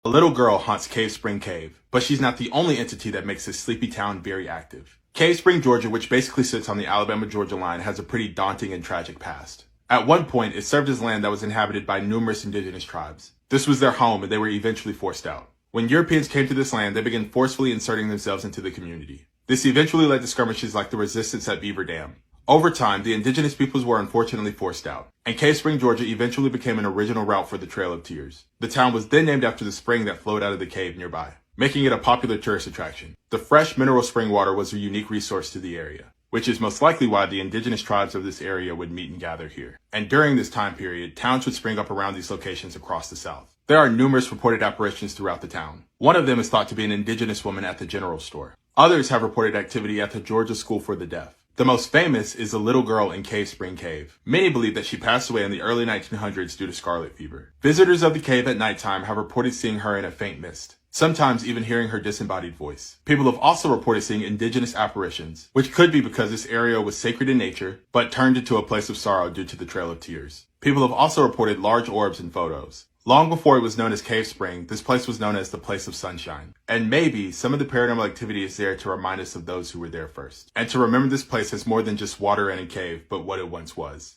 A little girl haunts Cave Spring Cave, but she's not the only entity that makes this sleepy town very active. Cave Spring, Georgia, which basically sits on the Alabama-Georgia line, has a pretty daunting and tragic past. At one point, it served as land that was inhabited by numerous indigenous tribes. This was their home, and they were eventually forced out. When Europeans came to this land, they began forcefully inserting themselves into the community. This eventually led to skirmishes like the resistance at Beaver Dam. Over time, the indigenous peoples were unfortunately forced out, and Cave Spring, Georgia eventually became an original route for the Trail of Tears. The town was then named after the spring that flowed out of the cave nearby, making it a popular tourist attraction. The fresh mineral spring water was a unique resource to the area, which is most likely why the indigenous tribes of this area would meet and gather here. And during this time period, towns would spring up around these locations across the South. There are numerous reported apparitions throughout the town. One of them is thought to be an indigenous woman at the general store. Others have reported activity at the Georgia School for the Deaf. The most famous is a little girl in Cave Spring Cave. Many believe that she passed away in the early 1900s due to scarlet fever. Visitors of the cave at nighttime have reported seeing her in a faint mist, sometimes even hearing her disembodied voice. People have also reported seeing indigenous apparitions, which could be because this area was sacred in nature, but turned into a place of sorrow due to the Trail of Tears. People have also reported large orbs in photos. Long before it was known as Cave Spring, this place was known as the Place of Sunshine. And maybe some of the paranormal activity is there to remind us of those who were there first. And to remember this place as more than just water and a cave, but what it once was.